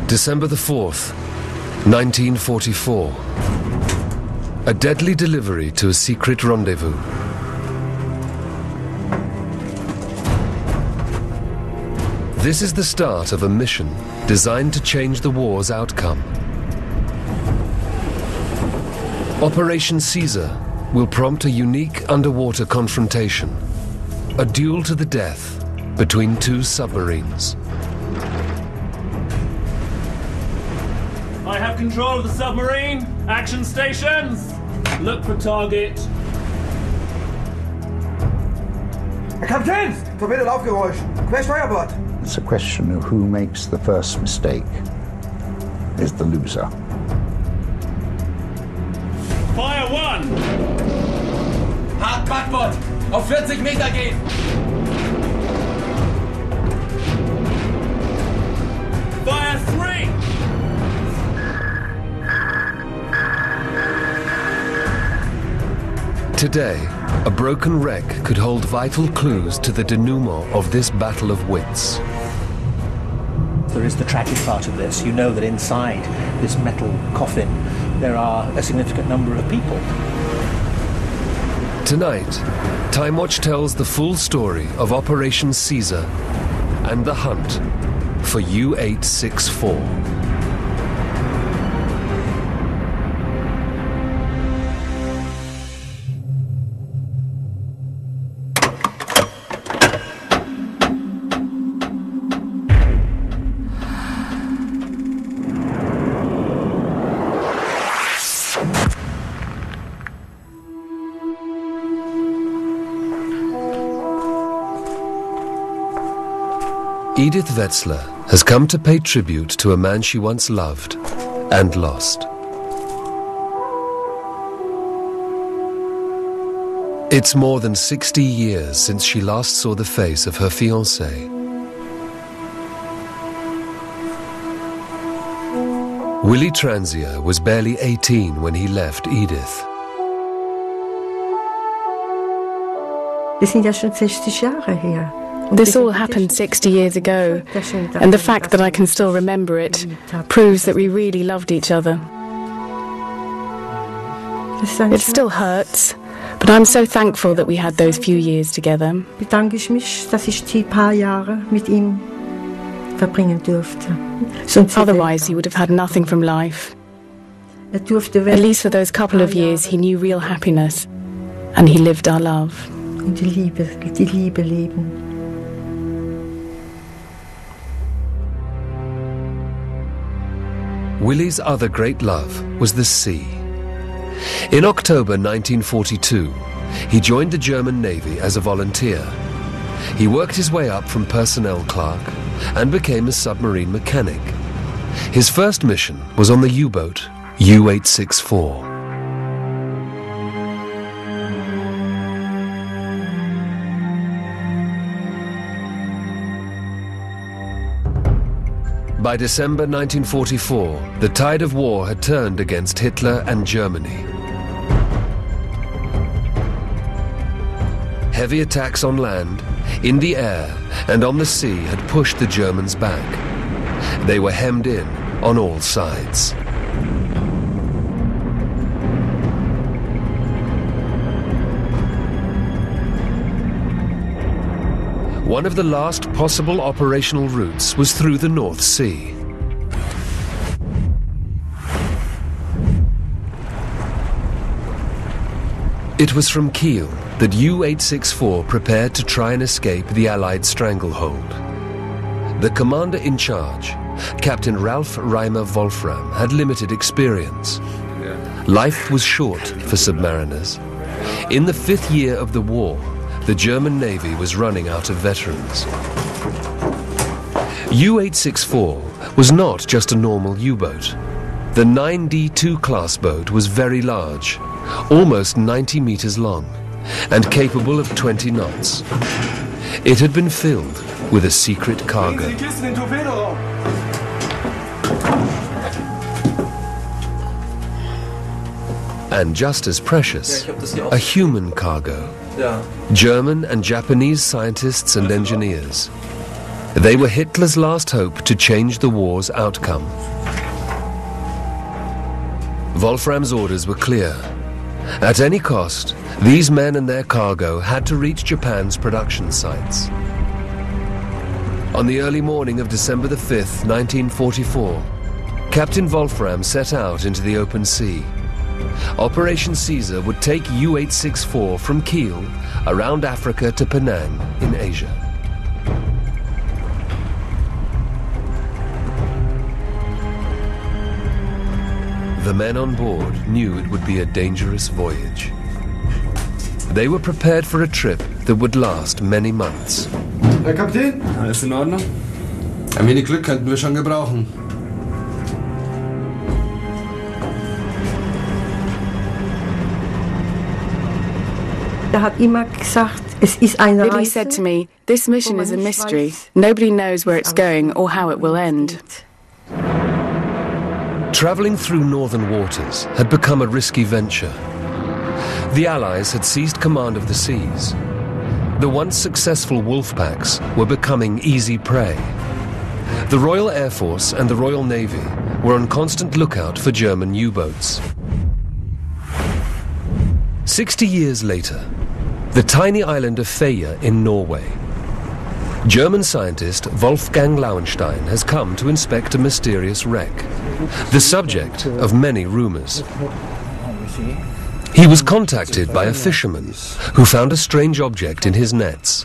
December the 4th, 1944. A deadly delivery to a secret rendezvous. This is the start of a mission designed to change the war's outcome. Operation Caesar will prompt a unique underwater confrontation, a duel to the death between two submarines. I have control of the submarine. Action stations. Look for target. Kapitän! Torpedo-Laufgeräusch! Quersteuerbord! It's a question of who makes the first mistake is the loser. Fire one! Hart Backbord! Auf 40 Meter gehen! Fire three! Today, a broken wreck could hold vital clues to the denouement of this battle of wits. There is the tragic part of this. You know that inside this metal coffin there are a significant number of people. Tonight, Timewatch tells the full story of Operation Caesar and the hunt for U-864. Edith Wetzler has come to pay tribute to a man she once loved and lost. It's more than 60 years since she last saw the face of her fiancé. Willy Transier was barely 18 when he left Edith. Das sind ja schon 60 Jahre her. This all happened 60 years ago, and the fact that I can still remember it proves that we really loved each other. It still hurts, but I'm so thankful that we had those few years together. Bedanke ich mich, dass ich die paar Jahre mit ihm verbringen durfte. Otherwise, he would have had nothing from life. At least for those couple of years, he knew real happiness, and he lived our love. Und die Liebe leben. Willy's other great love was the sea. In October 1942, he joined the German Navy as a volunteer. He worked his way up from personnel clerk and became a submarine mechanic. His first mission was on the U-boat U-864. By December 1944, the tide of war had turned against Hitler and Germany. Heavy attacks on land, in the air, and on the sea had pushed the Germans back. They were hemmed in on all sides. One of the last possible operational routes was through the North Sea. It was from Kiel that U-864 prepared to try and escape the Allied stranglehold. The commander in charge, Captain Ralf-Reimar Wolfram, had limited experience. Life was short for submariners. In the 5th year of the war, the German Navy was running out of veterans. U-864 was not just a normal U-boat. The 9D2 class boat was very large, almost 90 meters long, and capable of 20 knots. It had been filled with a secret cargo. And just as precious, a human cargo. German and Japanese scientists and engineers. They were Hitler's last hope to change the war's outcome. Wolfram's orders were clear. At any cost, these men and their cargo had to reach Japan's production sites. On the early morning of December the 5th, 1944, Captain Wolfram set out into the open sea. Operation Caesar would take U-864 from Kiel around Africa to Penang in Asia. The men on board knew it would be a dangerous voyage. They were prepared for a trip that would last many months. Herr Kapitän? Alles in Ordnung? Ein wenig Glück könnten wir schon gebrauchen. Billy said to me, "This mission is a mystery. Nobody knows where it's going or how it will end." Travelling through northern waters had become a risky venture. The Allies had seized command of the seas. The once successful wolf packs were becoming easy prey. The Royal Air Force and the Royal Navy were on constant lookout for German U-boats. 60 years later, the tiny island of Fedje in Norway. German scientist Wolfgang Lauenstein has come to inspect a mysterious wreck, the subject of many rumors. He was contacted by a fisherman who found a strange object in his nets.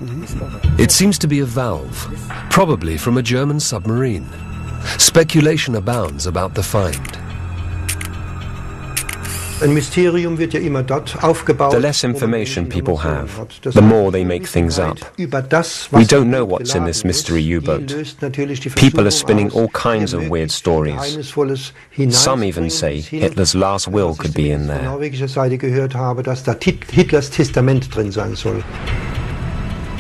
It seems to be a valve, probably from a German submarine. Speculation abounds about the find. The less information people have, the more they make things up. We don't know what's in this mystery U-boat. People are spinning all kinds of weird stories. Some even say Hitler's last will could be in there.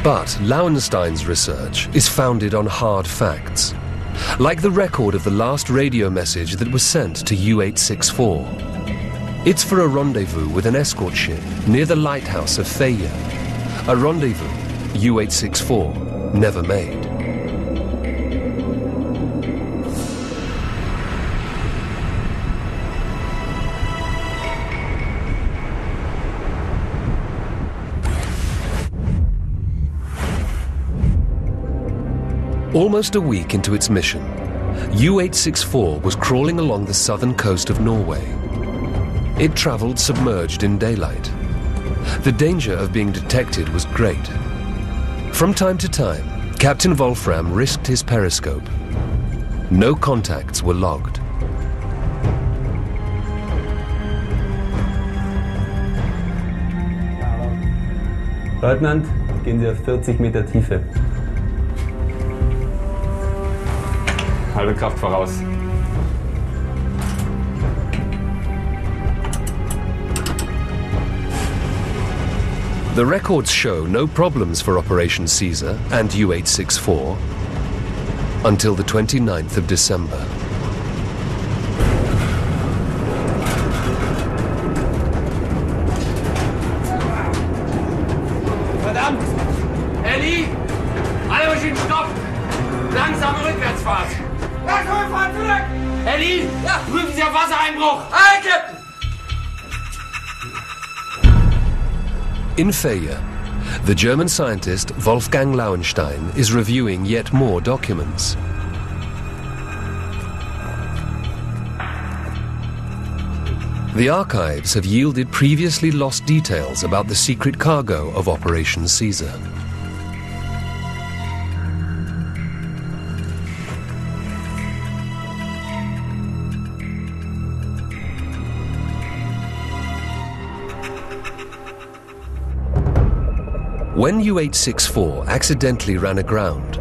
But Lauenstein's research is founded on hard facts, like the record of the last radio message that was sent to U-864. It's for a rendezvous with an escort ship near the lighthouse of Fedje, a rendezvous U-864 never made. Almost a week into its mission, U-864 was crawling along the southern coast of Norway. It travelled submerged in daylight. The danger of being detected was great. From time to time, Captain Wolfram risked his periscope. No contacts were logged. Lieutenant, gehen Sie auf 40 Meter Tiefe. Halbe Kraft voraus. The records show no problems for Operation Caesar and U-864 until the 29th of December. Verdammt! Ellie! Alle Maschinen stopp! Langsame Rückwärtsfahrt! Langsame Fahrt zurück! Ellie! Ja! Prüfen Sie auf Wassereinbruch! Aye, Captain! In Fedje, the German scientist Wolfgang Lauenstein is reviewing yet more documents. The archives have yielded previously lost details about the secret cargo of Operation Caesar. When U-864 accidentally ran aground,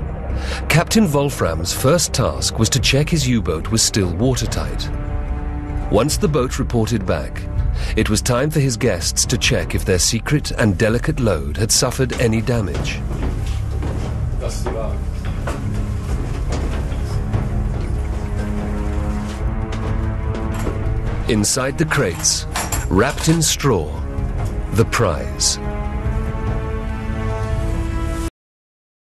Captain Wolfram's first task was to check his U-boat was still watertight. Once the boat reported back, it was time for his guests to check if their secret and delicate load had suffered any damage. Inside the crates, wrapped in straw, the prize.